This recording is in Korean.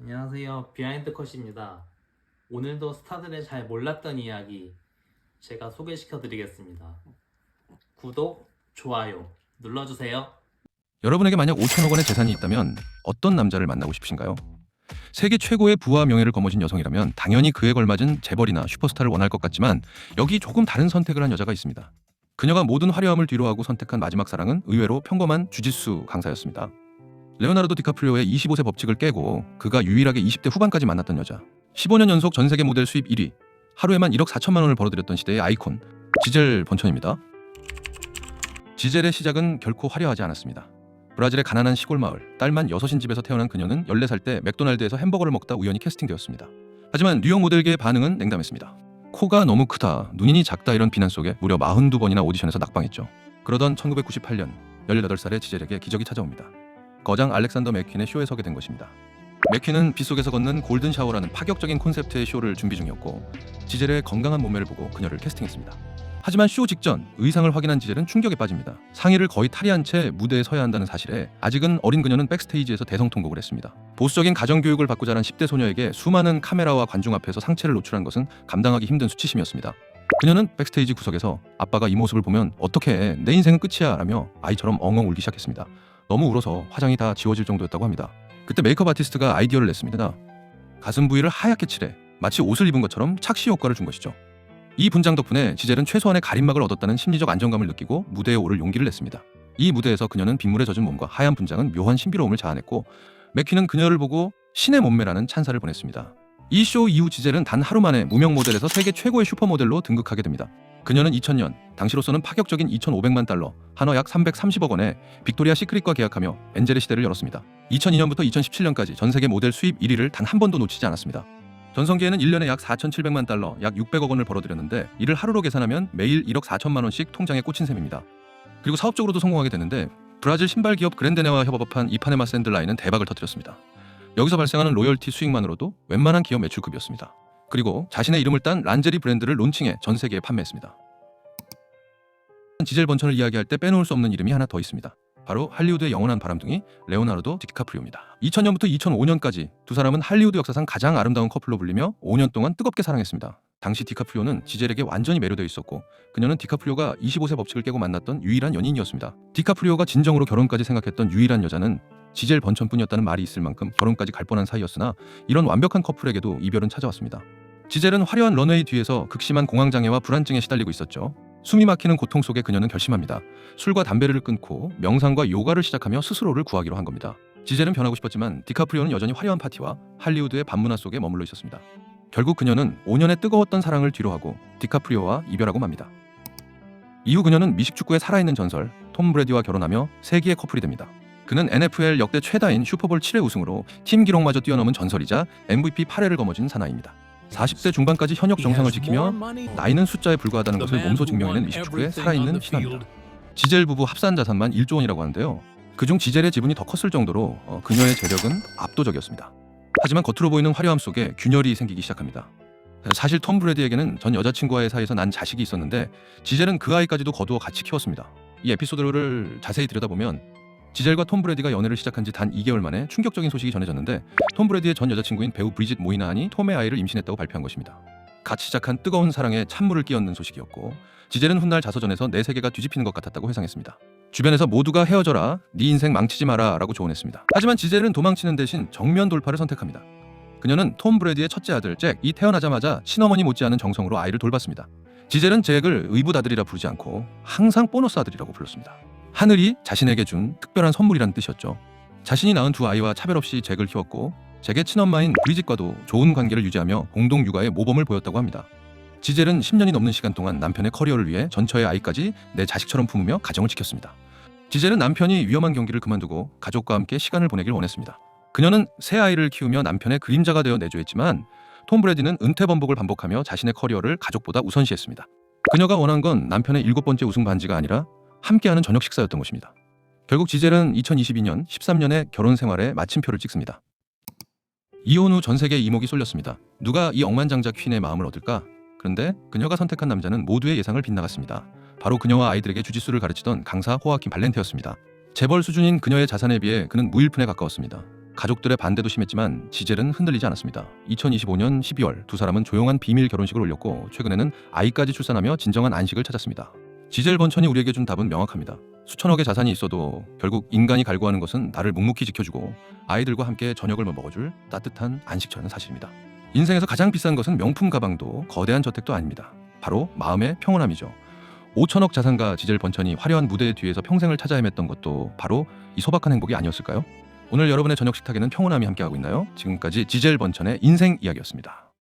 안녕하세요. 비하인드 컷입니다. 오늘도 스타들의 잘 몰랐던 이야기 제가 소개시켜 드리겠습니다. 구독, 좋아요 눌러주세요. 여러분에게 만약 5천억 원의 재산이 있다면 어떤 남자를 만나고 싶으신가요? 세계 최고의 부와 명예를 거머쥔 여성이라면 당연히 그에 걸맞은 재벌이나 슈퍼스타를 원할 것 같지만 여기 조금 다른 선택을 한 여자가 있습니다. 그녀가 모든 화려함을 뒤로하고 선택한 마지막 사랑은 의외로 평범한 주짓수 강사였습니다. 레오나르도 디카프리오의 25세 법칙을 깨고 그가 유일하게 20대 후반까지 만났던 여자. 15년 연속 전 세계 모델 수입 1위, 하루에만 1억 4천만 원을 벌어들였던 시대의 아이콘, 지젤 번천입니다. 지젤의 시작은 결코 화려하지 않았습니다. 브라질의 가난한 시골 마을, 딸만 6인 집에서 태어난 그녀는 14살 때 맥도날드에서 햄버거를 먹다 우연히 캐스팅되었습니다. 하지만 뉴욕 모델계의 반응은 냉담했습니다. 코가 너무 크다, 눈이 작다 이런 비난 속에 무려 42번이나 오디션에서 낙방했죠. 그러던 1998년 18살의 지젤에게 기적이 찾아옵니다. 거장 알렉산더 맥퀸의 쇼에 서게 된 것입니다. 맥퀸은 빗속에서 걷는 골든 샤워라는 파격적인 콘셉트의 쇼를 준비 중이었고 지젤의 건강한 몸매를 보고 그녀를 캐스팅했습니다. 하지만 쇼 직전 의상을 확인한 지젤은 충격에 빠집니다. 상의를 거의 탈의한 채 무대에 서야 한다는 사실에 아직은 어린 그녀는 백스테이지에서 대성통곡을 했습니다. 보수적인 가정교육을 받고 자란 10대 소녀에게 수많은 카메라와 관중 앞에서 상체를 노출한 것은 감당하기 힘든 수치심이었습니다. 그녀는 백스테이지 구석에서 아빠가 이 모습을 보면 어떡해, 내 인생은 끝이야 라며 아이처럼 엉엉 울기 시작했습니다. 너무 울어서 화장이 다 지워질 정도였다고 합니다. 그때 메이크업 아티스트가 아이디어를 냈습니다. 가슴 부위를 하얗게 칠해 마치 옷을 입은 것처럼 착시 효과를 준 것이죠. 이 분장 덕분에 지젤은 최소한의 가림막을 얻었다는 심리적 안정감을 느끼고 무대에 오를 용기를 냈습니다. 이 무대에서 그녀는 빗물에 젖은 몸과 하얀 분장은 묘한 신비로움을 자아냈고 맥퀸은 그녀를 보고 신의 몸매라는 찬사를 보냈습니다. 이 쇼 이후 지젤은 단 하루 만에 무명 모델에서 세계 최고의 슈퍼모델로 등극하게 됩니다. 그녀는 2000년 당시로서는 파격적인 2,500만 달러, 한화 약 330억 원에 빅토리아 시크릿과 계약하며 엔젤의 시대를 열었습니다. 2002년부터 2017년까지 전 세계 모델 수입 1위를 단 한 번도 놓치지 않았습니다. 전성기에는 1년에 약 4,700만 달러, 약 600억 원을 벌어들였는데 이를 하루로 계산하면 매일 1억 4천만 원씩 통장에 꽂힌 셈입니다. 그리고 사업적으로도 성공하게 됐는데 브라질 신발 기업 그랜데네와 협업한 이파네마 샌들라인은 대박을 터뜨렸습니다. 여기서 발생하는 로열티 수익만으로도 웬만한 기업 매출급이었습니다. 그리고 자신의 이름을 딴 란제리 브랜드를 론칭해 전 세계에 판매했습니다. 지젤 번천을 이야기할 때 빼놓을 수 없는 이름이 하나 더 있습니다. 바로 할리우드의 영원한 바람둥이 레오나르도 디카프리오입니다. 2000년부터 2005년까지 두 사람은 할리우드 역사상 가장 아름다운 커플로 불리며 5년 동안 뜨겁게 사랑했습니다. 당시 디카프리오는 지젤에게 완전히 매료되어 있었고 그녀는 디카프리오가 25세 법칙을 깨고 만났던 유일한 연인이었습니다. 디카프리오가 진정으로 결혼까지 생각했던 유일한 여자는 지젤 번천뿐이었다는 말이 있을 만큼 결혼까지 갈 뻔한 사이였으나 이런 완벽한 커플에게도 이별은 찾아왔습니다. 지젤은 화려한 런웨이 뒤에서 극심한 공황장애와 불안증에 시달리고 있었죠. 숨이 막히는 고통 속에 그녀는 결심합니다. 술과 담배를 끊고 명상과 요가를 시작하며 스스로를 구하기로 한 겁니다. 지젤은 변하고 싶었지만 디카프리오는 여전히 화려한 파티와 할리우드의 밤문화 속에 머물러 있었습니다. 결국 그녀는 5년의 뜨거웠던 사랑을 뒤로하고 디카프리오와 이별하고 맙니다. 이후 그녀는 미식축구의 살아있는 전설 톰 브래디와 결혼하며 세기의 커플이 됩니다. 그는 NFL 역대 최다인 슈퍼볼 7회 우승으로 팀 기록마저 뛰어넘은 전설이자 MVP 8회를 거머쥔 사나이입니다. 40대 중반까지 현역 정상을 지키며 나이는 숫자에 불과하다는 것을 몸소 증명해낸 미식축구의 살아있는 신화입니다. 지젤 부부 합산 자산만 1조 원이라고 하는데요. 그중 지젤의 지분이 더 컸을 정도로 그녀의 재력은 압도적이었습니다. 하지만 겉으로 보이는 화려함 속에 균열이 생기기 시작합니다. 사실 톰 브래디에게는 전 여자친구와의 사이에서 난 자식이 있었는데 지젤은 그 아이까지도 거두어 같이 키웠습니다. 이 에피소드를 자세히 들여다보면 지젤과 톰 브래디가 연애를 시작한 지 단 2개월 만에 충격적인 소식이 전해졌는데 톰 브래디의 전 여자친구인 배우 브리짓 모이나한이 톰의 아이를 임신했다고 발표한 것입니다. 갓 시작한 뜨거운 사랑에 찬물을 끼얹는 소식이었고 지젤은 훗날 자서전에서 내 세계가 뒤집히는 것 같았다고 회상했습니다. 주변에서 모두가 헤어져라, 네 인생 망치지 마라 라고 조언했습니다. 하지만 지젤은 도망치는 대신 정면 돌파를 선택합니다. 그녀는 톰 브래디의 첫째 아들 잭이 태어나자마자 친어머니 못지않은 정성으로 아이를 돌봤습니다. 지젤은 잭을 의붓아들이라 부르지 않고 항상 보너스 아들이라고 불렀습니다. 하늘이 자신에게 준 특별한 선물이라는 뜻이었죠. 자신이 낳은 두 아이와 차별 없이 잭을 키웠고 잭의 친엄마인 브리짓과도 좋은 관계를 유지하며 공동 육아에 모범을 보였다고 합니다. 지젤은 10년이 넘는 시간 동안 남편의 커리어를 위해 전처의 아이까지 내 자식처럼 품으며 가정을 지켰습니다. 지젤은 남편이 위험한 경기를 그만두고 가족과 함께 시간을 보내길 원했습니다. 그녀는 새 아이를 키우며 남편의 그림자가 되어 내조했지만 톰 브래디는 은퇴 번복을 반복하며 자신의 커리어를 가족보다 우선시했습니다. 그녀가 원한 건 남편의 7번째 우승 반지가 아니라 함께하는 저녁 식사였던 것입니다. 결국 지젤은 2022년 13년의 결혼 생활에 마침표를 찍습니다. 이혼 후 전 세계 이목이 쏠렸습니다. 누가 이 억만장자 퀸의 마음을 얻을까? 그런데 그녀가 선택한 남자는 모두의 예상을 빗나갔습니다. 바로 그녀와 아이들에게 주짓수를 가르치던 강사 호아킨 발렌테였습니다. 재벌 수준인 그녀의 자산에 비해 그는 무일푼에 가까웠습니다. 가족들의 반대도 심했지만 지젤은 흔들리지 않았습니다. 2025년 12월 두 사람은 조용한 비밀 결혼식을 올렸고 최근에는 아이까지 출산하며 진정한 안식을 찾았습니다. 지젤 번천이 우리에게 준 답은 명확합니다. 수천억의 자산이 있어도 결국 인간이 갈구하는 것은 나를 묵묵히 지켜주고 아이들과 함께 저녁을 먹어줄 따뜻한 안식처라는 사실입니다. 인생에서 가장 비싼 것은 명품 가방도 거대한 저택도 아닙니다. 바로 마음의 평온함이죠. 5천억 자산가 지젤 번천이 화려한 무대 뒤에서 평생을 찾아 헤맸던 것도 바로 이 소박한 행복이 아니었을까요? 오늘 여러분의 저녁 식탁에는 평온함이 함께하고 있나요? 지금까지 지젤 번천의 인생 이야기였습니다.